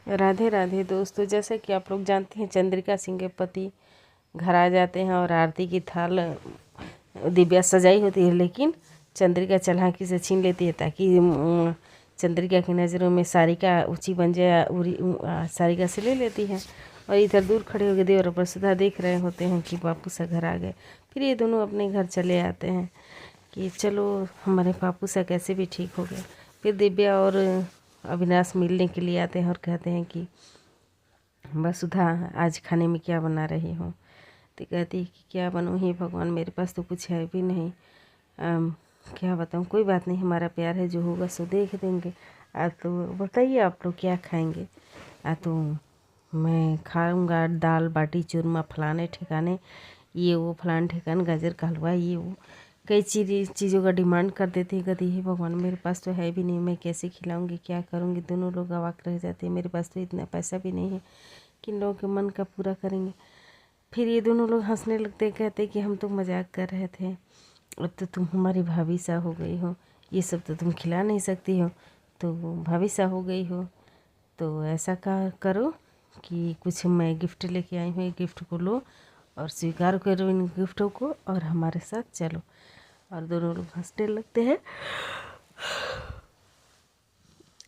राधे राधे दोस्तों, जैसा कि आप लोग जानते हैं चंद्रिका सिंह के पति घर आ जाते हैं और आरती की थाल दिव्या सजाई होती है, लेकिन चंद्रिका चालाकी से छीन लेती है ताकि चंद्रिका की नज़रों में सारिका ऊंची बन जाए। सारिका से ले लेती है और इधर दूर खड़े हो गए देवर और वसुधा देख रहे होते हैं कि बापू सा घर आ गए। फिर ये दोनों अपने घर चले आते हैं कि चलो हमारे बापू सा कैसे भी ठीक हो गए। फिर दिव्या और अविनाश मिलने के लिए आते हैं और कहते हैं कि वसुधा आज खाने में क्या बना रही हो। तो कहती है कि क्या बनूँ ही भगवान, मेरे पास तो कुछ है भी नहीं। क्या बताऊँ, कोई बात नहीं, हमारा प्यार है, जो होगा सो देख देंगे। तो बताइए आप लोग क्या खाएंगे। तो मैं खाऊंगा दाल बाटी चूरमा फलाने ठिकाने, ये वो फलाने ठिकाने, गाजर का हलवा, ये वो कई चीज़ों का डिमांड कर देते हैं। कहती है भगवान, मेरे पास तो है भी नहीं, मैं कैसे खिलाऊंगी, क्या करूंगी। दोनों लोग अवाक रह जाते हैं, मेरे पास तो इतना पैसा भी नहीं है किन लोगों के मन का पूरा करेंगे। फिर ये दोनों लोग हंसने लगते, कहते कि हम तो मजाक कर रहे थे, अब तो तुम हमारी भाभी सा हो गई हो, ये सब तो तुम खिला नहीं सकती हो, तो भाभी सा हो गई हो। तो ऐसा करो कि कुछ मैं गिफ्ट लेके आई हूँ, गिफ्ट को लो और स्वीकार करो इन गिफ्टों को और हमारे साथ चलो। और दोनों लोग हंसने लगते हैं।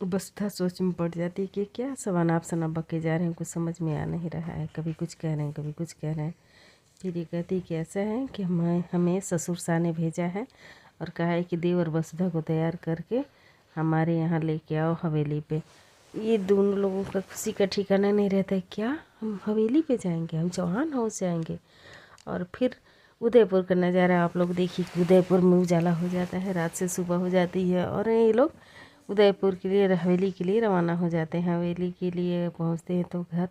वसुधा सोच में पड़ जाती है कि क्या सब अनाप शनाप बके जा रहे हैं, कुछ समझ में आ नहीं रहा है, कभी कुछ कह रहे हैं कभी कुछ कह रहे हैं। फिर ये कहती है कि ऐसा है कि हमें ससुर शाह ने भेजा है और कहा है कि देव और वसुधा को तैयार करके हमारे यहाँ लेके आओ हवेली पे। ये दोनों लोगों का खुशी का ठिकाना नहीं रहता है। क्या हम हवेली पे जाएंगे, हम चौहान हाउस जाएंगे। और फिर उदयपुर का नज़ारा आप लोग देखिए कि उदयपुर में उजाला हो जाता है, रात से सुबह हो जाती है और ये लोग उदयपुर के लिए हवेली के लिए रवाना हो जाते हैं। हवेली के लिए पहुंचते हैं तो घर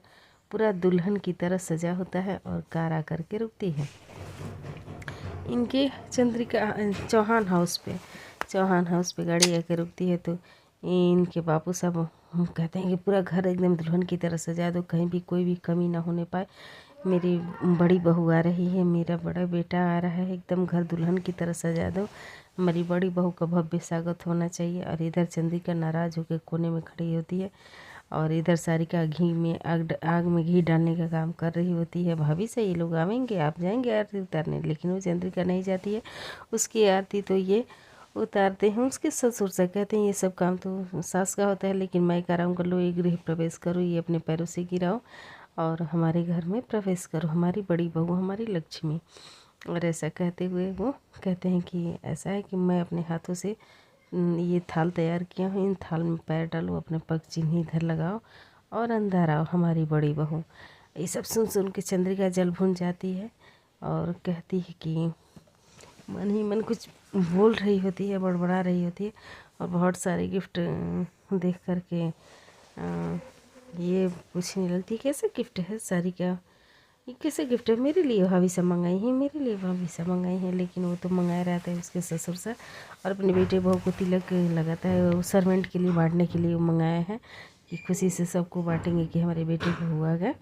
पूरा दुल्हन की तरह सजा होता है और कार आकर के रुकती है इनके चंद्रिका चौहान हाउस पे गाड़ी आकर रुकती है। तो इनके बापू साहब कहते हैं कि पूरा घर एकदम दुल्हन की तरह सजा दो, कहीं भी कोई भी कमी ना होने पाए। मेरी बड़ी बहू आ रही है, मेरा बड़ा बेटा आ रहा है, एकदम घर दुल्हन की तरह सजा दो, हमारी बड़ी बहू का भव्य स्वागत होना चाहिए। और इधर चंद्रिका नाराज़ होकर कोने में खड़ी होती है और इधर सारिका घी में आग में घी डालने का काम कर रही होती है। भाभी से ये लोग आवेंगे, आप जाएंगे आरती उतारने, लेकिन वो चंद्रिका नहीं जाती है। उसकी आरती तो ये उतारते हैं उसके ससुर से। कहते हैं ये सब काम तो सास का होता है, लेकिन मैं कह रहा हूँ, कर लो, ये गृह प्रवेश करो, ये अपने पैरों से गिराओ और हमारे घर में प्रवेश करो, हमारी बड़ी बहू, हमारी लक्ष्मी। और ऐसा कहते हुए वो कहते हैं कि ऐसा है कि मैं अपने हाथों से ये थाल तैयार किया हूँ, इन थाल में पैर डालो, अपने पग चिन्ह इधर लगाओ और अंदर आओ हमारी बड़ी बहू। ये सब सुन के चंद्रिका जल भून जाती है और कहती है कि मन ही मन कुछ बोल रही होती है, बड़बड़ा रही होती है और बहुत सारे गिफ्ट देख करके ये पूछने लगती है कैसे गिफ्ट है सारिका, ये कैसे गिफ्ट है, मेरे लिए भाभी से मंगाई है, मेरे लिए भाभी से मंगाई है। लेकिन वो तो मंगाया रहता है उसके ससुर से और अपने बेटे बहू को तिलक लगाता है, वो सर्वेंट के लिए बांटने के लिए मंगाया है कि खुशी से सबको बांटेंगे कि हमारे बेटे को हुआ गया।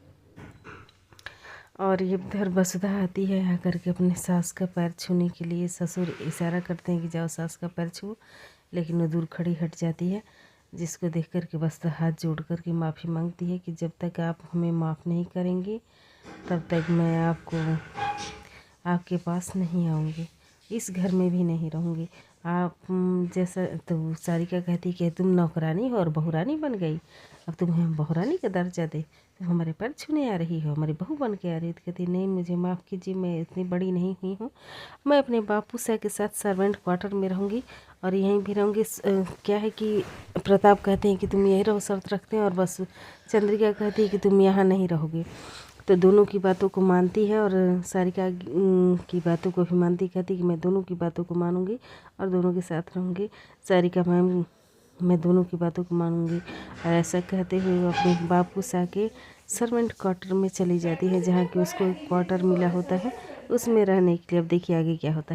और ये इधर वसुधा आती है आकर के अपने सास का पैर छूने के लिए। ससुर इशारा करते हैं कि जाओ सास का पैर छू, लेकिन वो दूर खड़ी हट जाती है, जिसको देख कर के वसुधा हाथ जोड़ कर के माफ़ी मांगती है कि जब तक आप हमें माफ़ नहीं करेंगी तब तक मैं आपके पास नहीं आऊँगी, इस घर में भी नहीं रहूँगी। आप जैसा तो सारिका कहती कि तुम नौकरानी हो और बहुरानी बन गई, अब तुम्हें बहुरानी का दर्जा दे, तो हमारे पैर छूने आ रही हो, हमारी बहू बन के आ रही। तो कहती नहीं, मुझे माफ़ कीजिए, मैं इतनी बड़ी नहीं हुई हूँ, मैं अपने बापू सा के साथ सर्वेंट क्वार्टर में रहूँगी और यहीं भी रहूँगी। क्या है कि प्रताप कहते हैं कि तुम यहीं रहो, शर्त रखते हैं, और बस चंद्रिका कहती है कि तुम यहाँ नहीं रहोगे। तो दोनों की बातों को मानती है और सारिका की बातों को भी मानती, कहती कि मैं दोनों की बातों को मानूंगी और दोनों के साथ रहूँगी। सारिका मैम, मैं दोनों की बातों को मानूंगी। और ऐसा कहते हुए वो अपने बापू सा के सर्वेंट क्वार्टर में चली जाती है, जहाँ कि उसको एक क्वार्टर मिला होता है उसमें रहने के लिए। अब देखिए आगे क्या होता है।